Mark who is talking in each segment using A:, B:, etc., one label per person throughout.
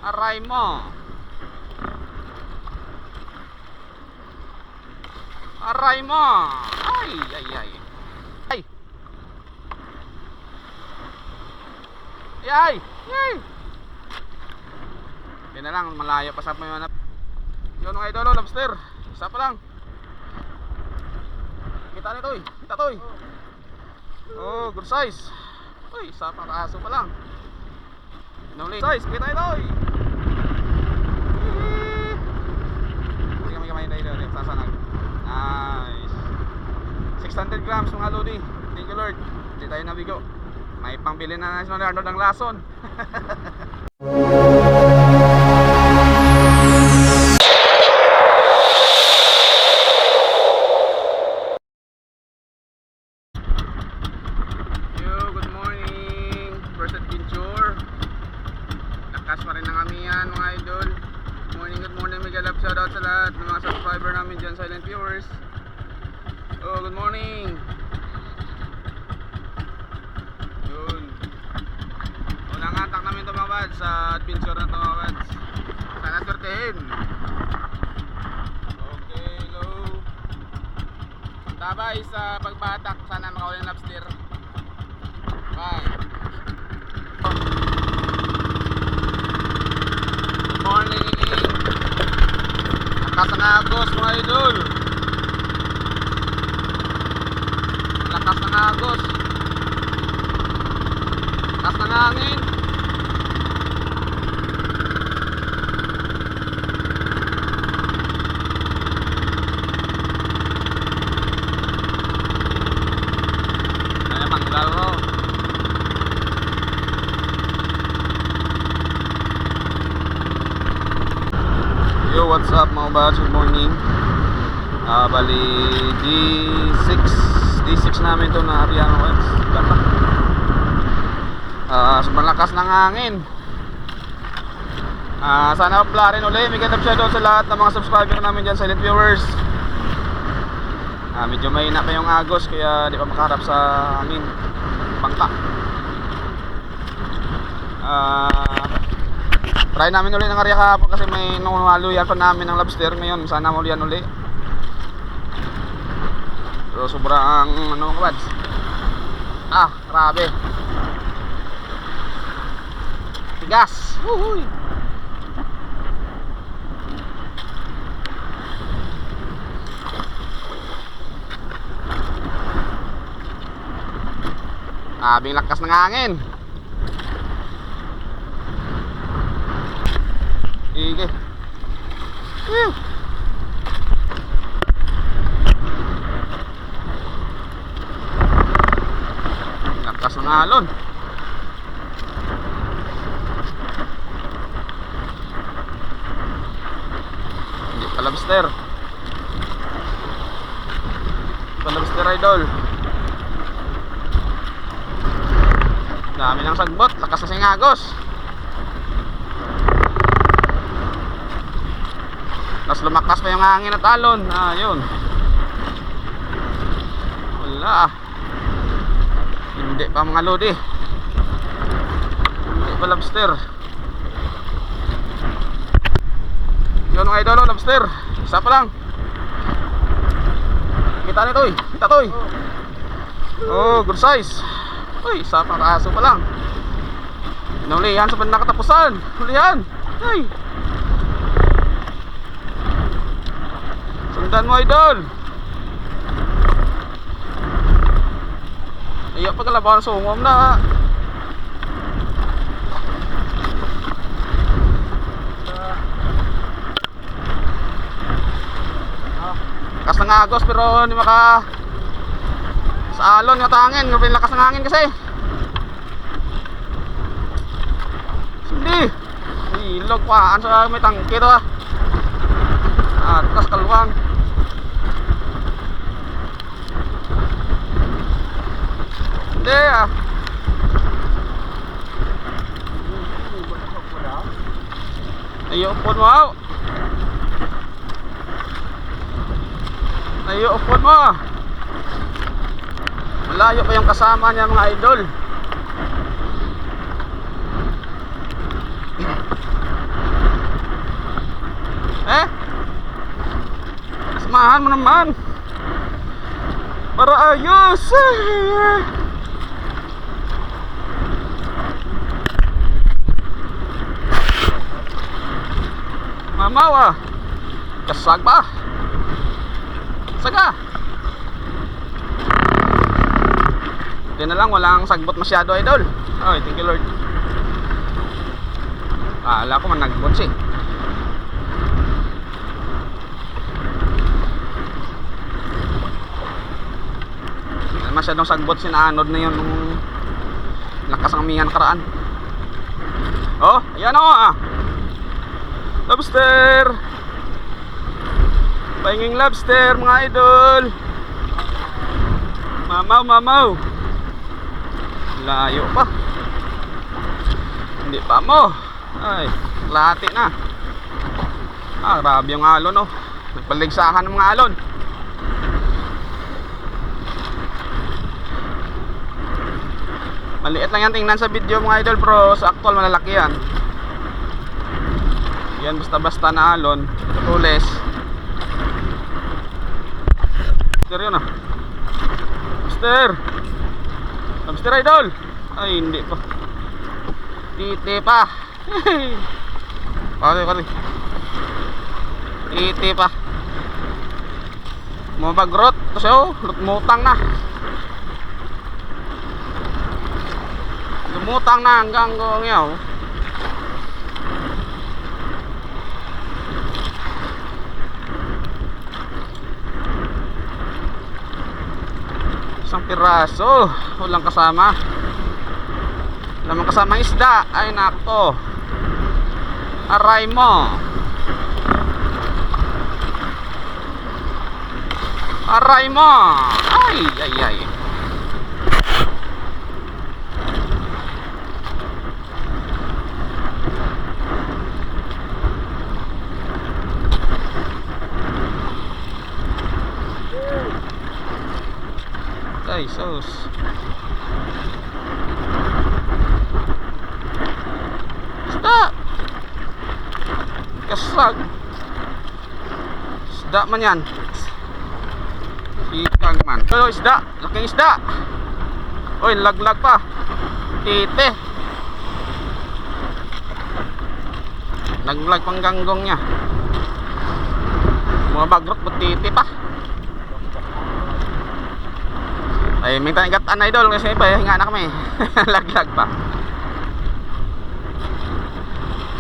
A: Aray mo. Aray mo. Ay, ay, ay. Ay. Ay, ay. Yan na lang, malayo pa sa may manap. Yun mga idolo, lobster. Isa pa lang. Kita nito eh. Kita to eh. Oh, good size. Uy, isa pang kaso pa lang. Inuli. Size, kita ito eh. Hindi kami kamay na ito. Sasanag. Nice. 600 grams mga lodi. Thank you Lord. Hindi tayo nabigo. May pangbili na National Arnold ng lason. Shoutout sa lahat ng mga subscriber namin dyan, silent viewers. Oh, good morning. Yun. Unang atak namin ito mga bads sa adventure na ito mga bads. Sana swertehin. Okay, go. Tabay sa pagbatak. Sana makawala ng lobster. Bye. Good morning. Lakas ng agos mga idol. Lakas ng agos. Lakas ng hangin. Kaya manglaro. Yo, what's up mga bads? Good morning. Bali D6 namin to na Ariano West. Ganda. Sobrang lakas ng hangin. Sana upla rin ulit. May gandang shoutout sa lahat ng mga subscriber namin dyan, silent viewers. Medyo mahina pa yung agos kaya di pa makaharap sa hangin. Bangka. Try namin ulit ng area kahapon kasi may numaluyan pa namin ng lobster. Ngayon sana maulian ulit. Pero sobrang ano mga kabads. Grabe. Tigas. Uhuy. Grabing lakas ng hangin. Sige. Lakas ng alon. Hindi pa lobster. Pa lobster idol. Dami ng sagbot. Lakas na singagos. Tapos lumakas pa yung hangin at alon. Yun. Wala. Hindi pa mga lodi. Hindi pa lobster. Yun mga idolo, lobster. Isa pa lang. Kita nito eh. Kita to eh. Oh, good size. Uy, isa pang kaso pa lang. Inulihan sa nakatapusan. Ulihan. Ay. Sundan mo idol. Iya pagkalabaw ng sungom na. Lakas ng agos pero hindi maka sa alon yung tangin. Ngayon lakas ng hangin kasi. Hindi. Ilog pa. Ano sa may tangke to atas kaluang. Hindi Ayo upon mo. Ayo upon mo. Malayo pa yung kasama niya mga idol. Eh? Samahan mo naman. Para ayos. Mamaw ah. Kasag ba? Saga. Hindi na lang, walang sagbot masyado idol. Ay, thank you Lord. Akala ko man nagbot siya. Hindi masyadong sagbot sinaanod na yun nung lakas ng amihan karaan. Oh, ayan o ah. Lobster. Pahinging lobster mga idol. Mamaw, mamaw. Layo pa. Hindi pa mo. Ay, lati na. Ah, grabe yung alon oh. Nagpaligsahan ng mga alon. Maliit lang yan tingnan sa video mga idol, pero sa actual malalaki yan. Yan basta-basta na alon. Tulis. Mister yun ah. Mister. Mister idol. Ay hindi pa. Titi pa. Pare. Titi pa. Mabagrot. Kasi oh, lumutang na. Lumutang na hanggang ngayon. Isang piraso, walang kasama. Walang kasama isda. Ay nako. Aray mo. Aray mo. Ay. Ay, sus. Isda. Kasag. Isda man yan. Sikang man. Pero isda, laking isda. Oy, laglag pa. Tite. Naglag pang ganggong niya. Mga bagrot titi pa. Ay, may tanigat-an idol kasi pa hinga na kami. Laglag pa.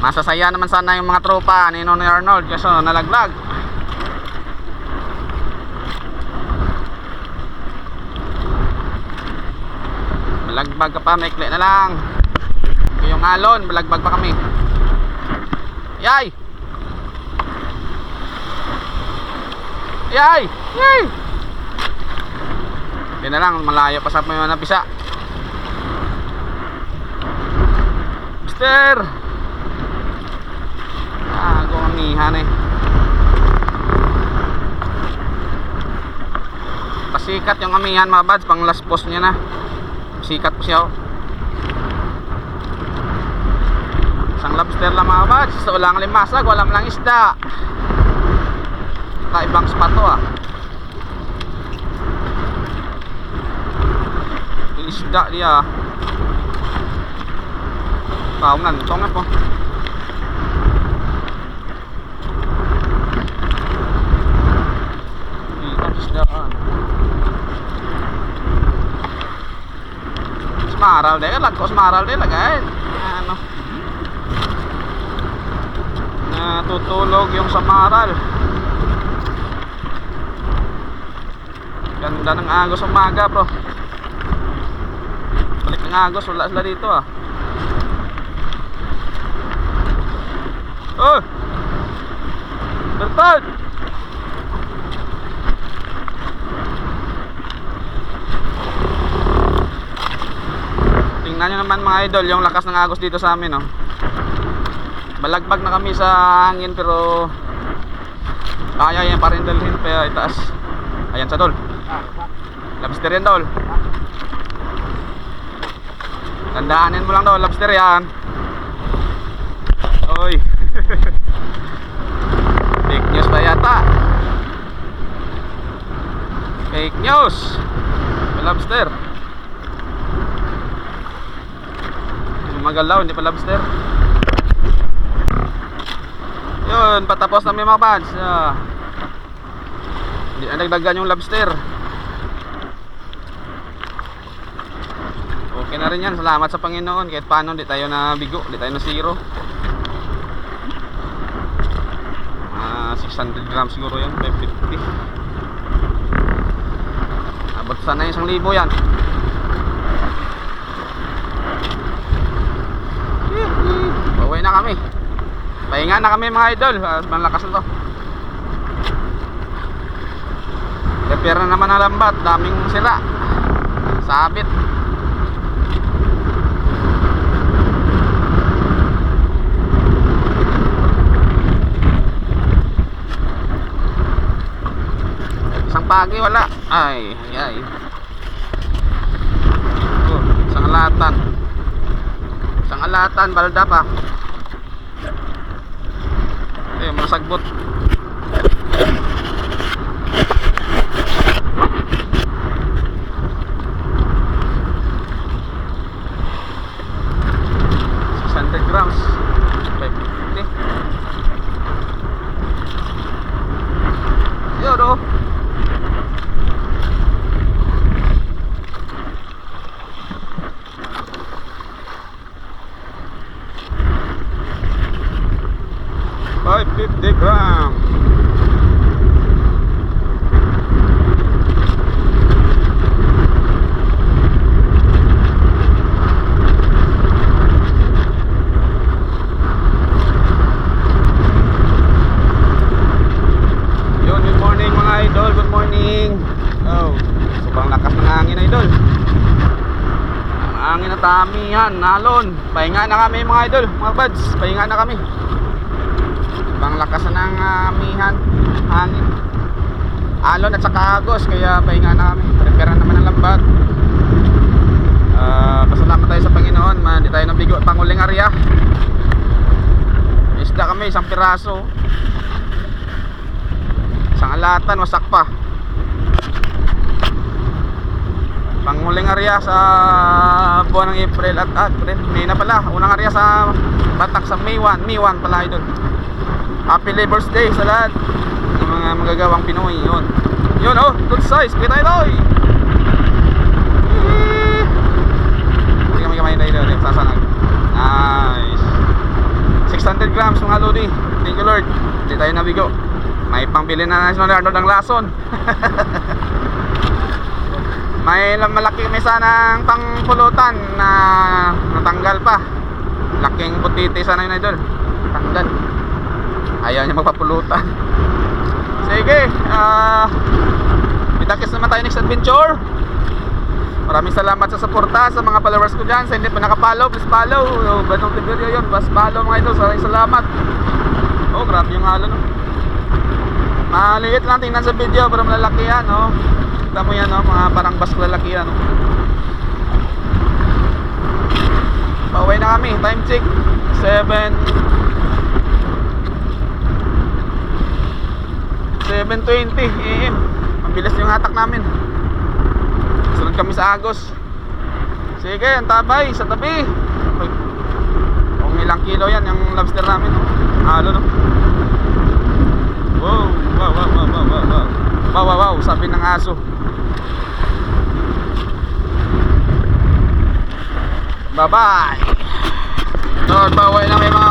A: Masasaya naman sana yung mga tropa ni Nonoy Arnold kasi nalaglag. Malagbag ka pa, maikli na lang. Yung alon, malagbag pa kami. Yay! Yay! Yay! Hindi na lang, malayo pa sa mga napisa. Mister! Gong amihan eh. Pasikat yung amihan mga bads, pang last post niya na. Sikat po siya oh. Isang lobster lang mga bads. So walang limasag, walang lang isda. Kaibang spot to ah. Isda dia. Paunan, tongan po. Isdaan. Smaral deh, lagko smaral deh lagay. Ano? Natutulog yung samaral. Ganda ng agos umaga, bro. Balik ng agos, wala sila dito ah. Oh! Bertod! Tingnan nyo naman mga idol, yung lakas ng agos dito sa amin oh. Balagbag na kami sa hangin pero kaya yan pa rin dalhin pa itaas. Ayan sa dol. Lobster yan dol. Tandaanin mo lang daw, lobster yan. Oy. News! May lobster. Magalaw, hindi pa lobster. Yun, patapos na may mga pads. Hindi na nagdagan yung lobster. Okay na rin yan, salamat sa Panginoon. Kahit paano, di tayo na bigo, di tayo na zero. 600 grams siguro yan, 550. Abot sana yung 1,000 yan. Pauwi na kami. Pahinga na kami mga idol. Malakas na to. Repair na naman ang lambat. Daming sira. Sabit. Isang pagi wala. Ay. Isang alatan. Isang alatan, balda pa. Ayun, masagbot. Grams 550. Yun o. $550 gram. Tamihan, nalon. Pahinga na kami mga idol, mga buds. Pahinga na kami. Ibang lakas na ng amihan, hangin, alon at saka agos. Kaya pahinga na kami. Prepare naman ang lambat. Pasalamat tayo sa Panginoon. Hindi tayo nabigo. Panguling area. Isda kami, isang piraso. Isang alatan, wasak pa. Panguling area sa buwan ng April at May na pala. Unang area sa Batak sa May 1 pala idol. Happy Labor's Day sa lahat ng mga magagawang Pinoy. Yun oh, good size. Kita ito eh. Hindi kami kamay na idol. Sasanag. Nice. 600 grams mga lodi. Thank you Lord. Hindi tayo nabigo. May pangbili na natin ng lason. May malaki may sanang pangpulutan na natanggal pa. Laking putiti sana yun idol. Tanggal. Ayaw niya magpapulutan. Sige, itakis naman tayo next adventure. Maraming salamat sa suporta sa mga followers ko dyan. Sa hindi pa nakapollow, please follow. Banong video yun, please follow mga idol. Maraming salamat. Oh, grabe yung halo no. Maliit lang tingnan sa video pero malalaki yan no. Kita mo yan, no? Mga parang bas lalaki yan, no? Pauwi na kami, time check 7:20 AM. Mabilis yung hatak namin. Sunod kami sa Agos. Sige, ang tabay sa tabi. Kung ilang kilo yan yung lobster namin, no? Halo no. Wow, sabi ng aso. Bye-bye. Lord, baway na may mga